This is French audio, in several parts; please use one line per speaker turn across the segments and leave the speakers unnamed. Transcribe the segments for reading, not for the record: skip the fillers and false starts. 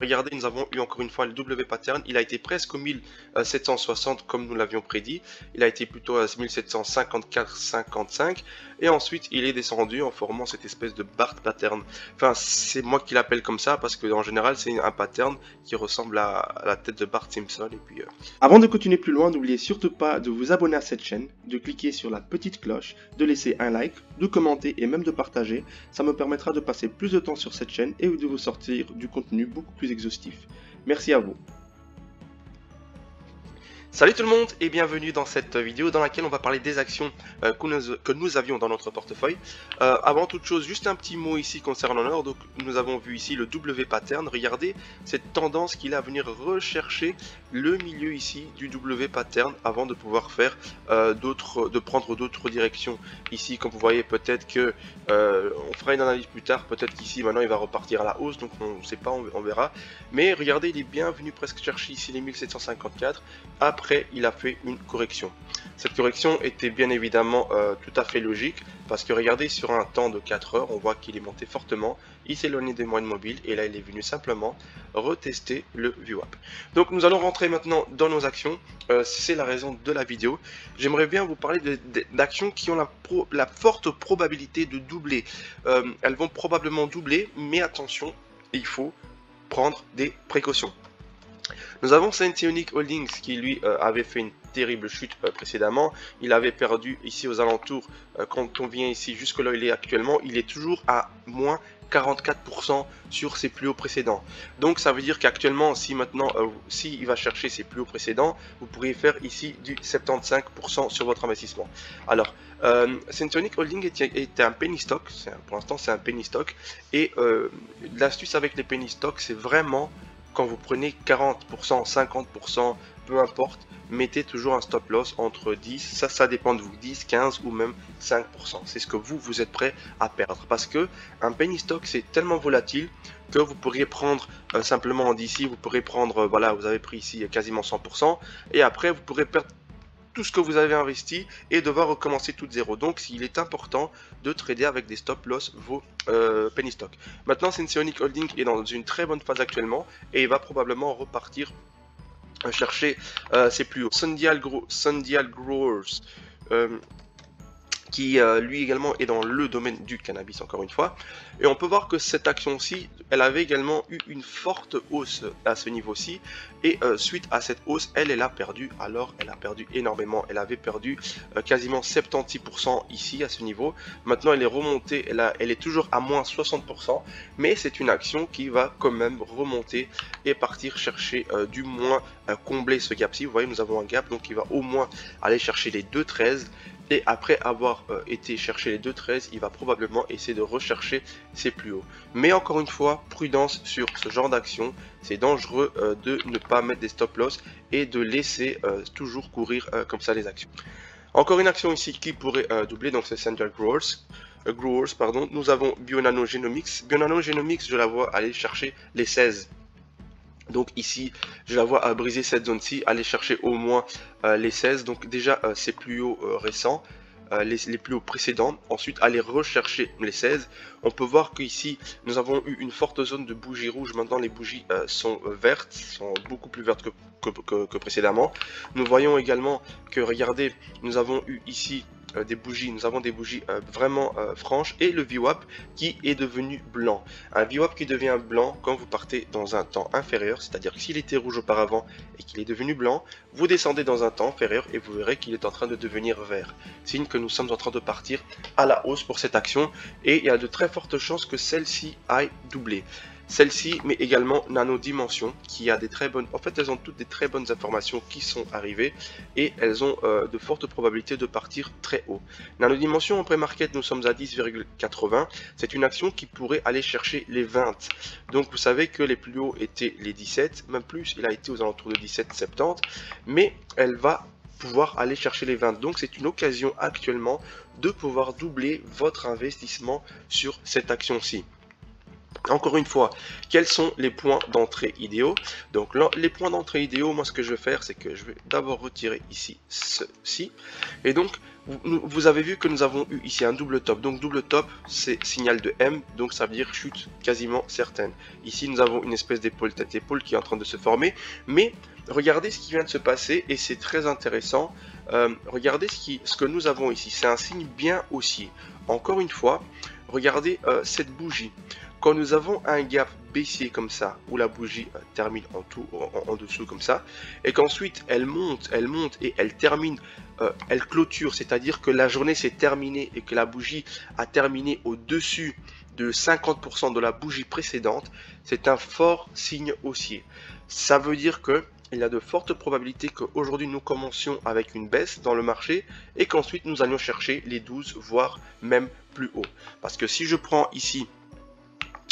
Regardez, nous avons eu encore une fois le W pattern. Il a été presque au 1760 comme nous l'avions prédit. Il a été plutôt à 1754-55. Et ensuite, il est descendu en formant cette espèce de Bart pattern. Enfin, c'est moi qui l'appelle comme ça parce que en général, c'est un pattern qui ressemble à la tête de Bart Simpson. Et puis, Avant de continuer plus loin, n'oubliez surtout pas de vous abonner à cette chaîne, de cliquer sur la petite cloche, de laisser un like, de commenter et même de partager. Ça me permettra de passer plus de temps sur cette chaîne et de vous sortir du contenu beaucoup plus exhaustif. Merci à vous. Salut tout le monde et bienvenue dans cette vidéo dans laquelle on va parler des actions que nous avions dans notre portefeuille. Avant toute chose, juste un petit mot ici concernant l'or. Donc nous avons vu ici le W pattern. Regardez cette tendance qu'il a à venir rechercher le milieu ici du W pattern avant de pouvoir faire prendre d'autres directions. Ici, comme vous voyez, peut-être que on fera une analyse plus tard. Peut-être qu'ici maintenant il va repartir à la hausse, donc on ne sait pas, on verra. Mais regardez, il est bien venu presque chercher ici les 1754. Après, il a fait une correction. Cette correction était bien évidemment tout à fait logique parce que regardez, sur un temps de 4 heures, on voit qu'il est monté fortement, il s'est éloigné des moyennes mobiles et là il est venu simplement retester le VWAP. Donc nous allons rentrer maintenant dans nos actions, c'est la raison de la vidéo. J'aimerais bien vous parler d'actions qui ont la forte probabilité de doubler. Elles vont probablement doubler, mais attention, il faut prendre des précautions. Nous avons Senseonic Holdings qui lui avait fait une terrible chute précédemment. Il avait perdu ici aux alentours, quand on vient ici jusque là il est actuellement, il est toujours à moins 44% sur ses plus hauts précédents. Donc ça veut dire qu'actuellement, si maintenant, s'il va chercher ses plus hauts précédents, vous pourriez faire ici du 75% sur votre investissement. Alors, Senseonic Holdings est un penny stock, pour l'instant c'est un penny stock, et l'astuce avec les penny stocks, c'est vraiment quand vous prenez 40%, 50%, peu importe, mettez toujours un stop loss entre 10, ça dépend de vous, 10, 15 ou même 5%. C'est ce que vous êtes prêt à perdre. Parce que un penny stock, c'est tellement volatile que vous pourriez prendre simplement d'ici, vous pourrez prendre, voilà, vous avez pris ici quasiment 100%, et après vous pourrez perdre tout ce que vous avez investi et devoir recommencer tout de zéro. Donc il est important de trader avec des stop loss vos penny stocks. Maintenant, Senseonic Holdings est dans une très bonne phase actuellement et il va probablement repartir chercher ses plus hauts. Sundial Growers qui lui également est dans le domaine du cannabis encore une fois, et on peut voir que cette action-ci, elle avait également eu une forte hausse à ce niveau-ci, et suite à cette hausse, elle a perdu, alors elle a perdu énormément, elle avait perdu quasiment 76% ici à ce niveau. Maintenant elle est remontée, elle est toujours à moins 60%, mais c'est une action qui va quand même remonter et partir chercher du moins combler ce gap-ci. Vous voyez, nous avons un gap, donc il va au moins aller chercher les 2,13. Et après avoir été chercher les 2,13, il va probablement essayer de rechercher ses plus hauts. Mais encore une fois, prudence sur ce genre d'action. C'est dangereux de ne pas mettre des stop loss et de laisser toujours courir comme ça les actions. Encore une action ici qui pourrait doubler, donc c'est Central Growers, pardon. Nous avons Bionano Genomics. Bionano Genomics, je la vois aller chercher les 16. Donc ici, je la vois à briser cette zone-ci, aller chercher au moins les 16. Donc déjà, c'est plus haut récents, les plus hauts précédents. Ensuite, aller rechercher les 16. On peut voir qu'ici, nous avons eu une forte zone de bougies rouges. Maintenant, les bougies sont vertes, sont beaucoup plus vertes que précédemment. Nous voyons également que, regardez, nous avons eu ici des bougies, nous avons des bougies vraiment franches, et le VWAP qui est devenu blanc. Un VWAP qui devient blanc quand vous partez dans un temps inférieur, c'est-à-dire que s'il était rouge auparavant et qu'il est devenu blanc, vous descendez dans un temps inférieur et vous verrez qu'il est en train de devenir vert. Signe que nous sommes en train de partir à la hausse pour cette action, et il y a de très fortes chances que celle-ci aille doubler. Celle-ci, mais également Nano Dimension, qui a des très bonnes... En fait, elles ont toutes des très bonnes informations qui sont arrivées, et elles ont de fortes probabilités de partir très haut. Nano Dimension, en pré-market, nous sommes à 10,80. C'est une action qui pourrait aller chercher les 20. Donc, vous savez que les plus hauts étaient les 17, même plus, il a été aux alentours de 17,70, mais elle va pouvoir aller chercher les 20. Donc, c'est une occasion actuellement de pouvoir doubler votre investissement sur cette action-ci. Encore une fois, quels sont les points d'entrée idéaux? Donc là, les points d'entrée idéaux, moi ce que je vais faire, c'est que je vais d'abord retirer ici ceci. Et donc, vous avez vu que nous avons eu ici un double top. Donc double top, c'est signal de M, donc ça veut dire chute quasiment certaine. Ici, nous avons une espèce d'épaule tête-épaule qui est en train de se former. Mais regardez ce qui vient de se passer, et c'est très intéressant. Regardez ce que nous avons ici. C'est un signe bien haussier. Encore une fois, regardez cette bougie. Quand nous avons un gap baissier comme ça, où la bougie termine en dessous comme ça, et qu'ensuite elle monte et elle termine, elle clôture, c'est-à-dire que la journée s'est terminée et que la bougie a terminé au-dessus de 50% de la bougie précédente, c'est un fort signe haussier. Ça veut dire que il y a de fortes probabilités qu'aujourd'hui nous commencions avec une baisse dans le marché et qu'ensuite nous allions chercher les 12, voire même plus haut. Parce que si je prends ici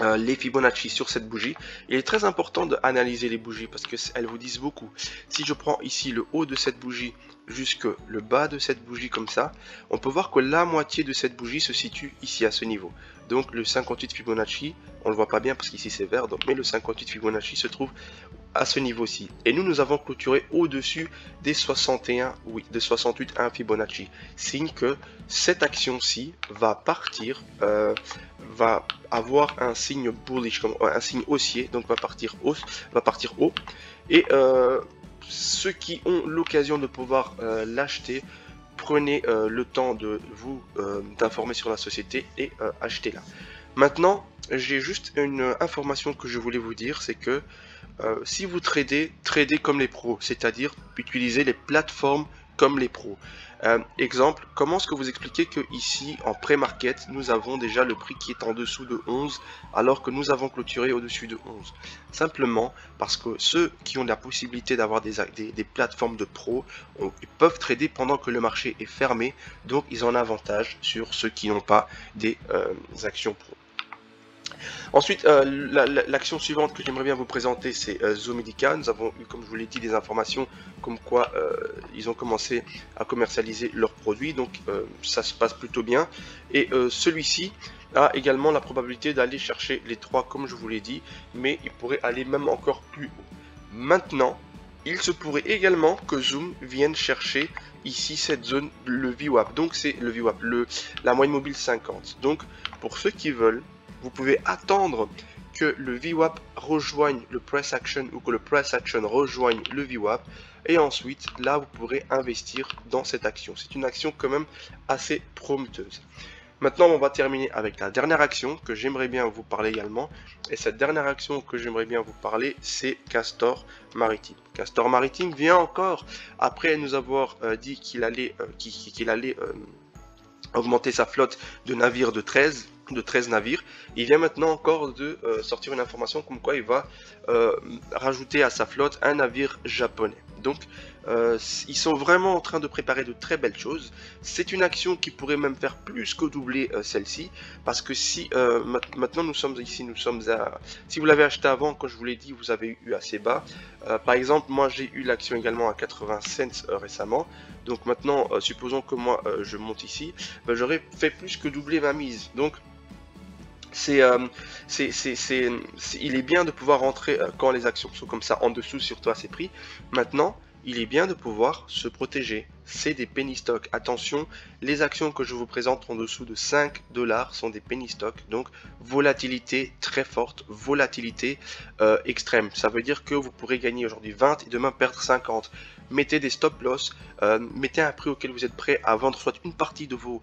les Fibonacci sur cette bougie, il est très important d'analyser les bougies parce qu'elles vous disent beaucoup. Si je prends ici le haut de cette bougie jusque le bas de cette bougie comme ça, on peut voir que la moitié de cette bougie se situe ici à ce niveau. Donc le 58 Fibonacci, on le voit pas bien parce qu'ici c'est vert, donc, mais le 58 Fibonacci se trouve à ce niveau-ci. Et nous avons clôturé au-dessus des 61, oui, de 68,1 Fibonacci. Signe que cette action-ci va partir, va avoir un signe bullish, comme un signe haussier, donc va partir haut. Et ceux qui ont l'occasion de pouvoir l'acheter, prenez le temps de vous d'informer sur la société et achetez-la. Maintenant, j'ai juste une information que je voulais vous dire, c'est que si vous tradez comme les pros, c'est-à-dire utilisez les plateformes comme les pros. Exemple, comment est-ce que vous expliquez que ici en pré-market nous avons déjà le prix qui est en dessous de 11 alors que nous avons clôturé au-dessus de 11? Simplement parce que ceux qui ont la possibilité d'avoir des plateformes de pros, ils peuvent trader pendant que le marché est fermé, donc ils ont un avantage sur ceux qui n'ont pas des actions pro. Ensuite, l'action suivante que j'aimerais bien vous présenter, c'est Zomedica. Nous avons eu, comme je vous l'ai dit, des informations comme quoi ils ont commencé à commercialiser leurs produits, donc ça se passe plutôt bien. Et celui-ci a également la probabilité d'aller chercher les 3 comme je vous l'ai dit, mais il pourrait aller même encore plus haut. Maintenant, il se pourrait également que Zoom vienne chercher ici cette zone, le VWAP. Donc c'est le VWAP, la moyenne mobile 50. Donc pour ceux qui veulent, vous pouvez attendre que le VWAP rejoigne le price action ou que le price action rejoigne le VWAP et ensuite là vous pourrez investir dans cette action. C'est une action quand même assez prometteuse. Maintenant on va terminer avec la dernière action que j'aimerais bien vous parler également, et cette dernière action que j'aimerais bien vous parler, c'est Castor Maritime. Castor Maritime vient encore après nous avoir dit qu'il allait, augmenter sa flotte de navires de 13 navires. Il vient maintenant encore de sortir une information comme quoi il va rajouter à sa flotte un navire japonais. Donc ils sont vraiment en train de préparer de très belles choses. C'est une action qui pourrait même faire plus que doubler celle-ci, parce que si maintenant nous sommes ici, si vous l'avez acheté avant, quand je vous l'ai dit, vous avez eu assez bas. Par exemple, moi j'ai eu l'action également à 80 cents récemment. Donc maintenant, supposons que moi je monte ici, ben, j'aurais fait plus que doubler ma mise. Donc il est bien de pouvoir rentrer quand les actions sont comme ça en dessous, surtout à ces prix. Maintenant, il est bien de pouvoir se protéger. C'est des penny stocks. Attention, les actions que je vous présente en dessous de 5 $ sont des penny stocks. Donc, volatilité très forte, volatilité extrême. Ça veut dire que vous pourrez gagner aujourd'hui 20 et demain perdre 50. Mettez des stop loss, mettez un prix auquel vous êtes prêt à vendre soit une partie de vos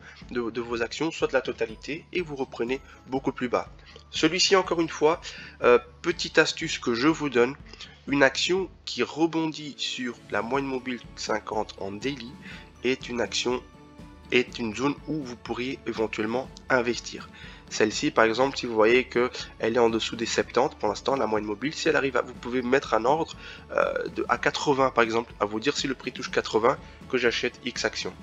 actions, soit la totalité, et vous reprenez beaucoup plus bas. Celui-ci, encore une fois, petite astuce que je vous donne, une action qui rebondit sur la moyenne mobile 50 en daily est une zone où vous pourriez éventuellement investir. Celle-ci, par exemple, si vous voyez qu'elle est en dessous des 70 pour l'instant, la moyenne mobile, si elle arrive vous pouvez mettre un ordre à 80 par exemple, à vous dire si le prix touche 80 que j'achète X actions.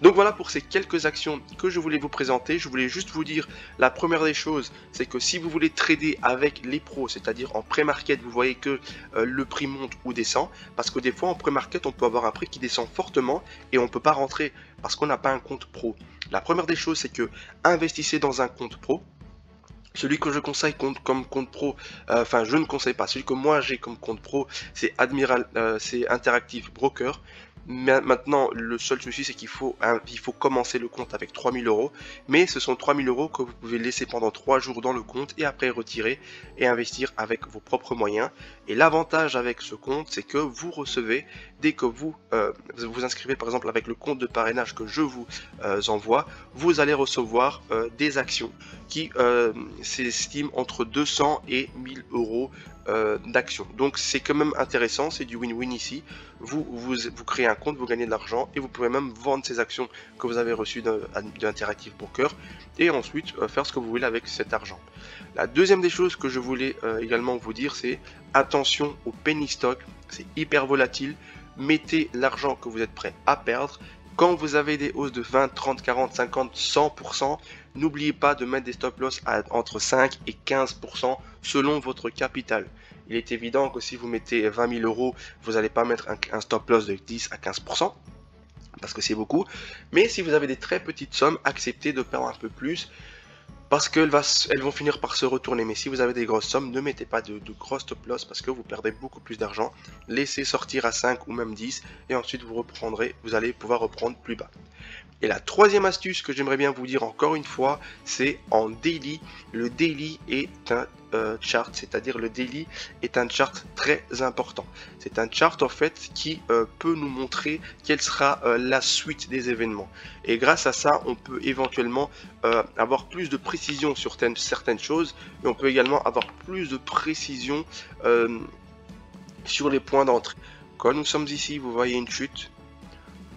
Donc voilà pour ces quelques actions que je voulais vous présenter. Je voulais juste vous dire, la première des choses, c'est que si vous voulez trader avec les pros, c'est-à-dire en pré-market, vous voyez que le prix monte ou descend, parce que des fois en pré-market, on peut avoir un prix qui descend fortement et on ne peut pas rentrer parce qu'on n'a pas un compte pro. La première des choses, c'est que investissez dans un compte pro. Celui que je conseille comme compte pro, enfin je ne conseille pas, celui que moi j'ai comme compte pro, c'est c'est Interactive Broker. Mais maintenant, le seul souci, c'est il faut commencer le compte avec 3000 euros. Mais ce sont 3000 euros que vous pouvez laisser pendant 3 jours dans le compte et après retirer et investir avec vos propres moyens. Et l'avantage avec ce compte, c'est que vous recevez, dès que vous vous inscrivez par exemple avec le compte de parrainage que je vous envoie, vous allez recevoir des actions qui s'estiment entre 200 et 1000 euros d'actions. Donc c'est quand même intéressant, c'est du win-win ici. Vous créez un compte, vous gagnez de l'argent et vous pouvez même vendre ces actions que vous avez reçues d'Interactive Broker et ensuite faire ce que vous voulez avec cet argent. La deuxième des choses que je voulais également vous dire, c'est attention au penny stock, c'est hyper volatile. Mettez l'argent que vous êtes prêt à perdre. Quand vous avez des hausses de 20, 30, 40, 50, 100%, n'oubliez pas de mettre des stop loss entre 5 et 15% selon votre capital. Il est évident que si vous mettez 20 000 euros, vous n'allez pas mettre un stop loss de 10 à 15%, parce que c'est beaucoup. Mais si vous avez des très petites sommes, acceptez de perdre un peu plus, parce qu'elles vont finir par se retourner. Mais si vous avez des grosses sommes, ne mettez pas de grosses stop loss parce que vous perdez beaucoup plus d'argent. Laissez sortir à 5 ou même 10 et ensuite vous allez pouvoir reprendre plus bas. Et la troisième astuce que j'aimerais bien vous dire encore une fois, c'est en daily. Le daily est un chart, c'est-à-dire le daily est un chart très important. C'est un chart en fait qui peut nous montrer quelle sera la suite des événements. Et grâce à ça, on peut éventuellement avoir plus de précision sur certaines choses, et on peut également avoir plus de précision sur les points d'entrée. Quand nous sommes ici, vous voyez une chute.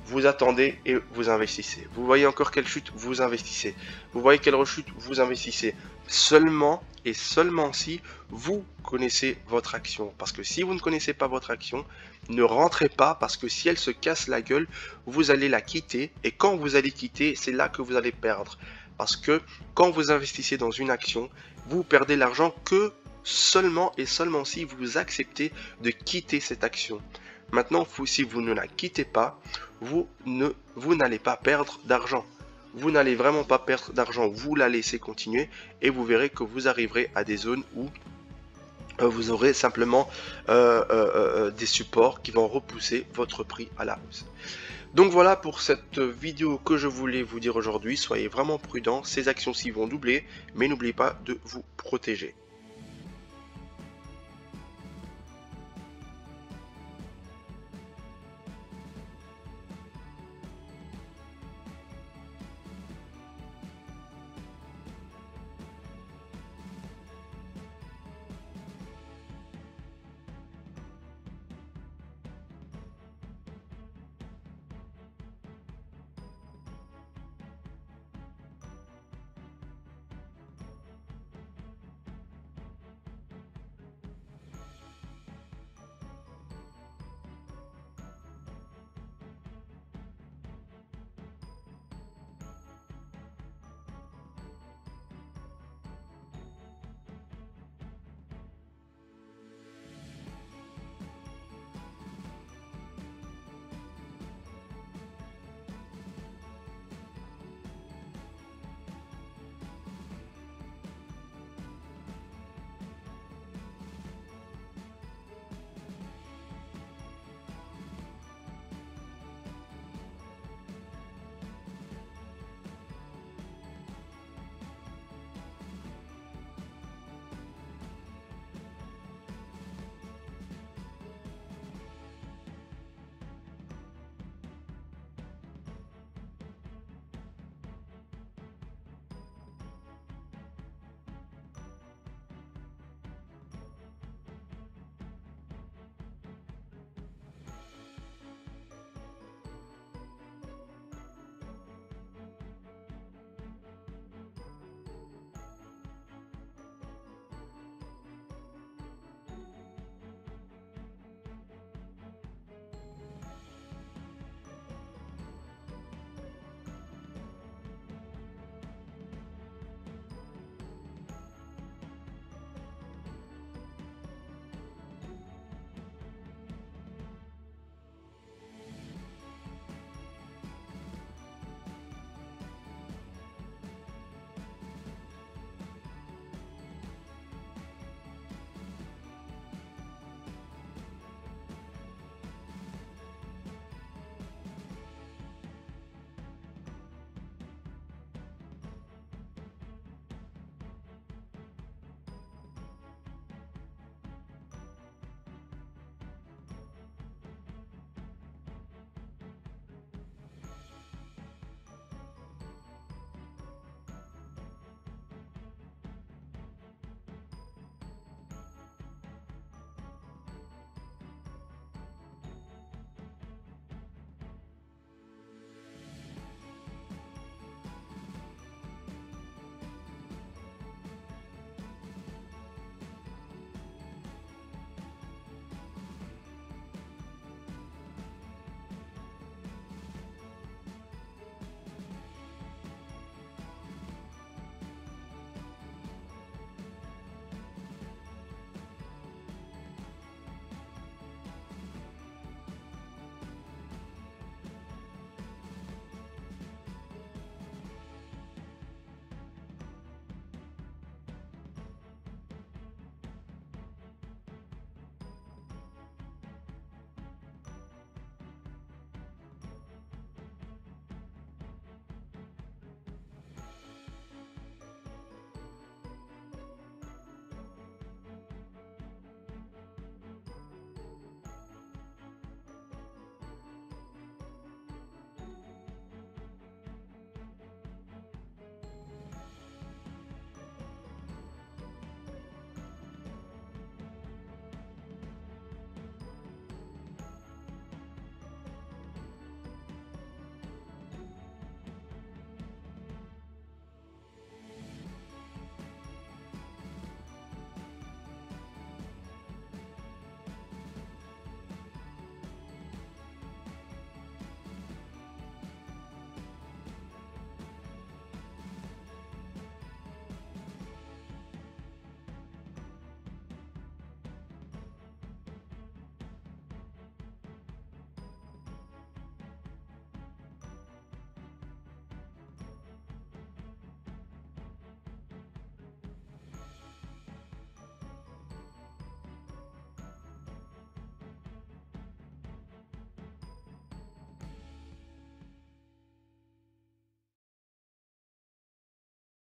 Vous attendez et vous investissez. Vous voyez encore quelle chute, vous investissez. Vous voyez quelle rechute, vous investissez. Seulement et seulement si vous connaissez votre action. Parce que si vous ne connaissez pas votre action, ne rentrez pas parce que si elle se casse la gueule, vous allez la quitter. Et quand vous allez quitter, c'est là que vous allez perdre. Parce que quand vous investissez dans une action, vous perdez l'argent que seulement et seulement si vous acceptez de quitter cette action. Maintenant, si vous ne la quittez pas, vous n'allez pas perdre d'argent. Vous n'allez vraiment pas perdre d'argent. Vous la laissez continuer et vous verrez que vous arriverez à des zones où vous aurez simplement des supports qui vont repousser votre prix à la hausse. Donc voilà pour cette vidéo que je voulais vous dire aujourd'hui. Soyez vraiment prudents. Ces actions-ci vont doubler, mais n'oubliez pas de vous protéger.